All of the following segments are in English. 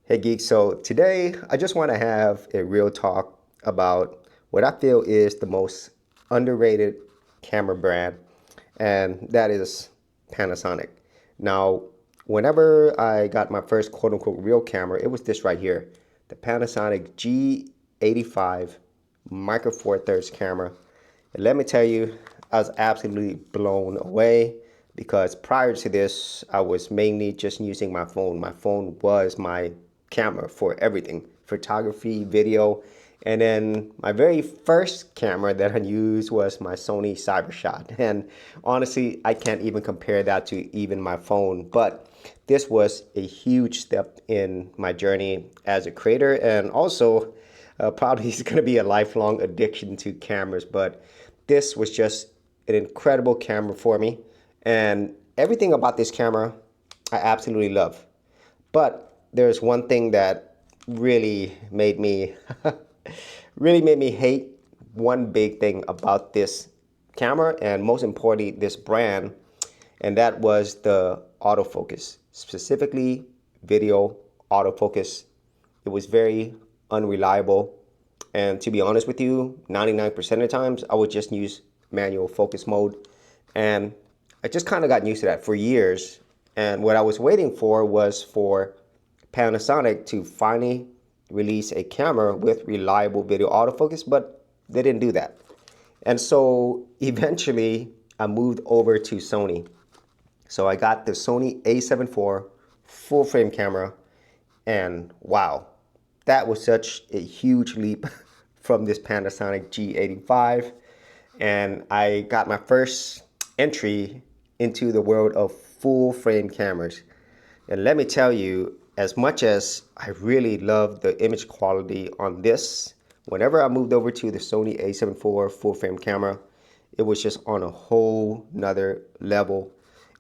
Hey Geek, so today I just want to have a real talk about what I feel is the most underrated camera brand, and that is Panasonic. Now, whenever I got my first quote-unquote real camera, it was this right here, the Panasonic G85 Micro Four Thirds camera. And let me tell you, I was absolutely blown away because prior to this, I was mainly just using my phone. My phone was my camera for everything, photography, video, and then my very first camera that I used was my Sony CyberShot. And honestly, I can't even compare that to even my phone, but this was a huge step in my journey as a creator, and also probably it's going to be a lifelong addiction to cameras, but this was just an incredible camera for me, and everything about this camera I absolutely love. But there's one thing that really made me really made me hate one big thing about this camera, and most importantly this brand, and that was the autofocus, specifically video autofocus. It was very unreliable, and to be honest with you, 99% of the times I would just use manual focus mode, and I just kind of got used to that for years. And what I was waiting for was for Panasonic to finally release a camera with reliable video autofocus, but they didn't do that. And so eventually I moved over to Sony. So I got the Sony A7 IV full frame camera, and wow, that was such a huge leap from this Panasonic G85. And I got my first entry into the world of full frame cameras. And let me tell you, as much as I really love the image quality on this, whenever I moved over to the Sony A7 IV full frame camera, it was just on a whole nother level.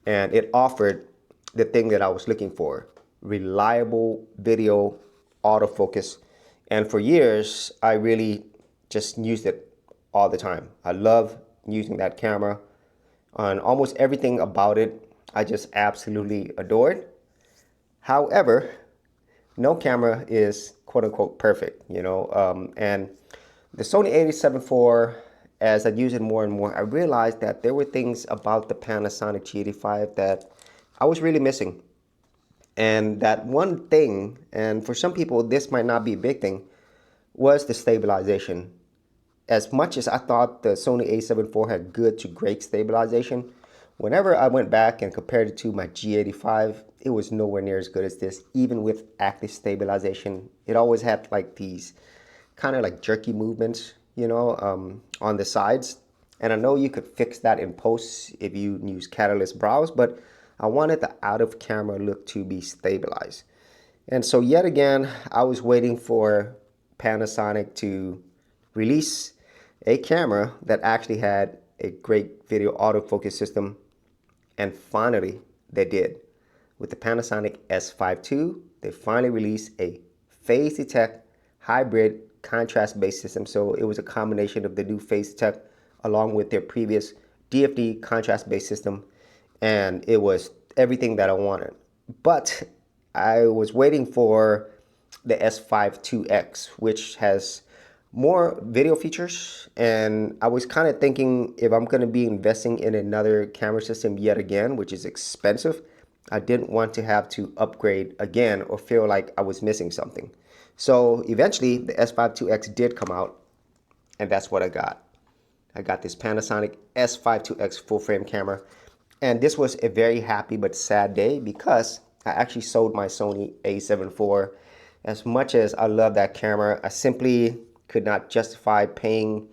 And it offered the thing that I was looking for, reliable video autofocus. And for years, I really just used it all the time. I love using that camera. On almost everything about it, I just absolutely adored. However, no camera is quote unquote perfect, and the Sony A7 IV, as I use it more and more, I realized that there were things about the Panasonic G85 that I was really missing. And that one thing, and for some people this might not be a big thing, was the stabilization. As much as I thought the Sony A7 IV had good to great stabilization, whenever I went back and compared it to my G85, it was nowhere near as good as this. Even with active stabilization, it always had like these kind of like jerky movements, on the sides. And I know you could fix that in post if you use Catalyst Browse, but I wanted the out of camera look to be stabilized. And so yet again, I was waiting for Panasonic to release a camera that actually had a great video autofocus system, and finally they did. With the Panasonic S5 II, they finally released a phase detect hybrid contrast-based system. So it was a combination of the new phase detect along with their previous DFD contrast-based system, and it was everything that I wanted. But I was waiting for the S5 IIX, which has more video features, and I was kind of thinking, if I'm going to be investing in another camera system yet again, which is expensive, I didn't want to have to upgrade again or feel like I was missing something. So eventually the S5 IIX did come out, and that's what I got. I got this Panasonic S5 IIX full frame camera, and this was a very happy but sad day because I actually sold my Sony A7 IV. As much as I love that camera, I simply could not justify paying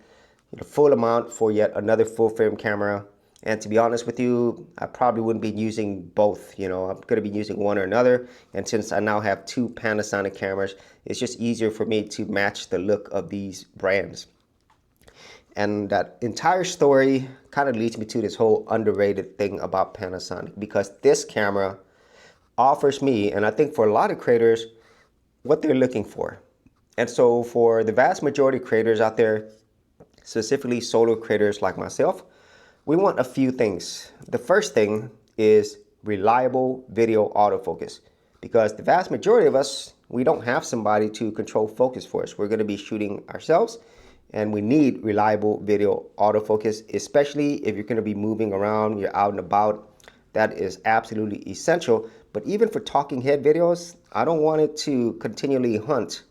the full amount for yet another full frame camera. And to be honest with you, I probably wouldn't be using both. I'm going to be using one or another. And since I now have two Panasonic cameras, it's just easier for me to match the look of these brands. And that entire story kind of leads me to this whole underrated thing about Panasonic, because this camera offers me, and I think for a lot of creators, what they're looking for. And so for the vast majority of creators out there, specifically solo creators like myself, we want a few things. The first thing is reliable video autofocus, because the vast majority of us, we don't have somebody to control focus for us. We're going to be shooting ourselves, and we need reliable video autofocus, especially if you're going to be moving around, you're out and about. That is absolutely essential. But even for talking head videos, I don't want it to continually hunt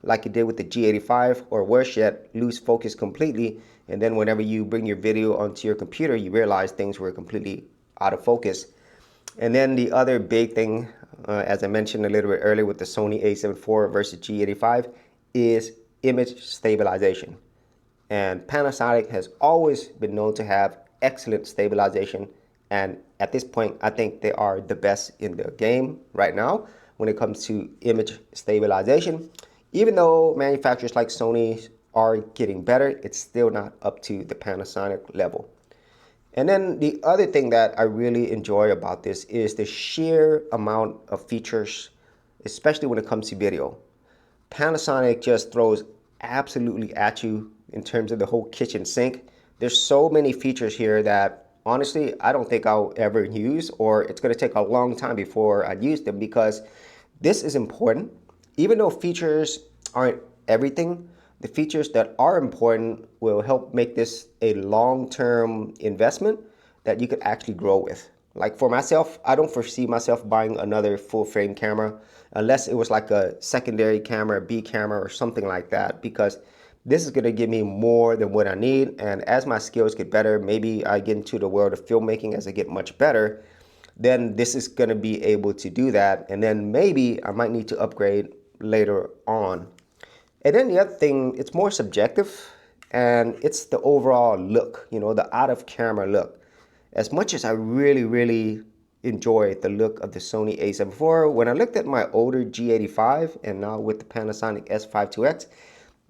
like it did with the G85, or worse yet, lose focus completely. And then whenever you bring your video onto your computer, you realize things were completely out of focus. And then the other big thing, as I mentioned a little bit earlier with the Sony a7 IV versus G85, is image stabilization. And Panasonic has always been known to have excellent stabilization. And at this point, I think they are the best in the game right now when it comes to image stabilization. Even though manufacturers like Sony are getting better, it's still not up to the Panasonic level. And then the other thing that I really enjoy about this is the sheer amount of features, especially when it comes to video. Panasonic just throws absolutely at you in terms of the whole kitchen sink. There's so many features here that honestly, I don't think I'll ever use, or it's going to take a long time before I use them, because this is important. Even though features aren't everything, the features that are important will help make this a long-term investment that you could actually grow with. Like for myself, I don't foresee myself buying another full frame camera unless it was like a secondary camera, B camera, or something like that, because this is going to give me more than what I need. And as my skills get better, maybe I get into the world of filmmaking as I get much better, then this is going to be able to do that. And then maybe I might need to upgrade later on. And then the other thing, it's more subjective, and it's the overall look, you know, the out of camera look. As much as I really enjoy the look of the Sony a7 IV, when I looked at my older G85 and now with the Panasonic S5 IIX,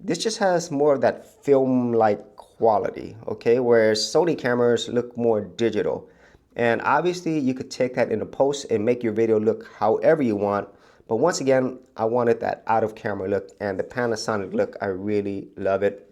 this just has more of that film-like quality, okay? Whereas Sony cameras look more digital. And obviously you could take that into post and make your video look however you want. But once again, I wanted that out of camera look, and the Panasonic look, I really love it.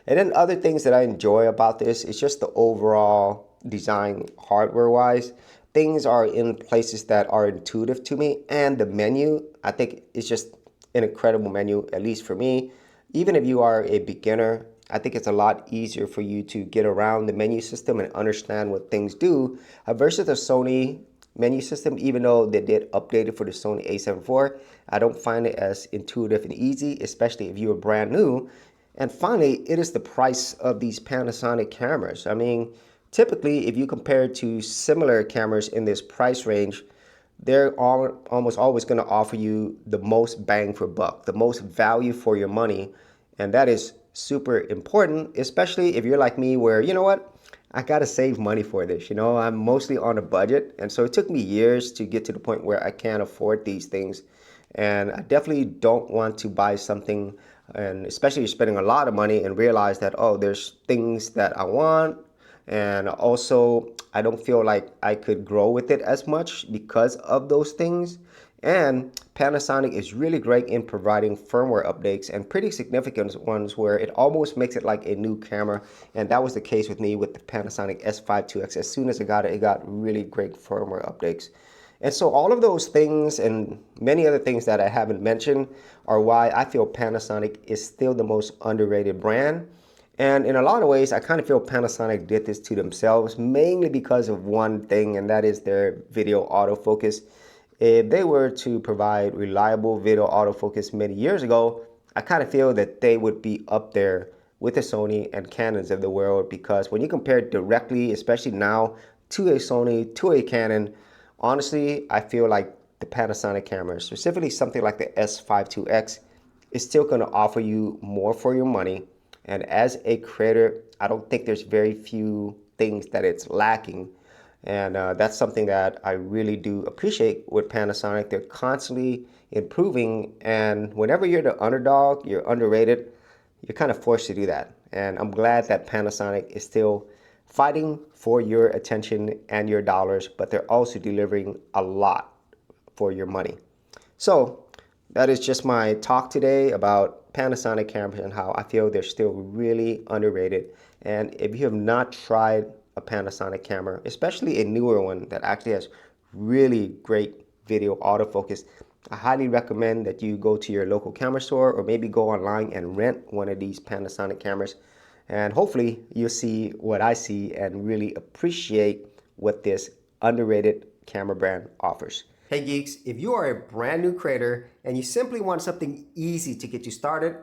And then other things that I enjoy about this is just the overall design hardware wise. Things are in places that are intuitive to me, and the menu, I think, is just an incredible menu, at least for me. Even if you are a beginner, I think it's a lot easier for you to get around the menu system and understand what things do versus the Sony menu system. Even though they did update it for the Sony a7 IV, I don't find it as intuitive and easy, especially if you are brand new. And finally, it is the price of these Panasonic cameras. I mean, typically, if you compare it to similar cameras in this price range, they're almost always going to offer you the most bang for buck, the most value for your money. And that is super important, especially if you're like me, where, you know what, I got to save money for this. You know, I'm mostly on a budget. And so it took me years to get to the point where I can't afford these things. And I definitely don't want to buy something, and especially spending a lot of money, and realize that, oh, there's things that I want. And also, I don't feel like I could grow with it as much because of those things. And Panasonic is really great in providing firmware updates, and pretty significant ones, where it almost makes it like a new camera. And that was the case with me with the Panasonic S5 IIX. As soon as I got it, it got really great firmware updates. And so all of those things and many other things that I haven't mentioned are why I feel Panasonic is still the most underrated brand. And in a lot of ways, I kind of feel Panasonic did this to themselves, mainly because of one thing, and that is their video autofocus. If they were to provide reliable video autofocus many years ago, I kind of feel that they would be up there with the Sony and Canons of the world, because when you compare it directly, especially now, to a Sony, to a Canon, honestly, I feel like the Panasonic camera, specifically something like the S5 IIX, is still going to offer you more for your money. And as a creator, I don't think there's very few things that it's lacking. And that's something that I really do appreciate with Panasonic. They're constantly improving. And whenever you're the underdog, you're underrated, you're kind of forced to do that. And I'm glad that Panasonic is still fighting for your attention and your dollars, but they're also delivering a lot for your money. So that is just my talk today about Panasonic cameras and how I feel they're still really underrated. And if you have not tried a Panasonic camera, especially a newer one that actually has really great video autofocus, I highly recommend that you go to your local camera store or maybe go online and rent one of these Panasonic cameras. And hopefully you'll see what I see and really appreciate what this underrated camera brand offers. Hey geeks, if you are a brand new creator and you simply want something easy to get you started,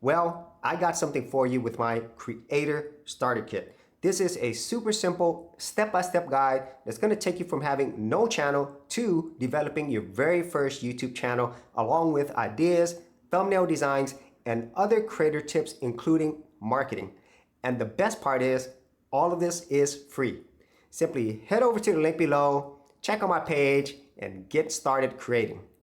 well, I got something for you with my Creator Starter Kit. This is a super simple step-by-step guide that's going to take you from having no channel to developing your very first YouTube channel, along with ideas, thumbnail designs, and other creator tips, including marketing. And the best part is, all of this is free. Simply head over to the link below, check out my page, and get started creating.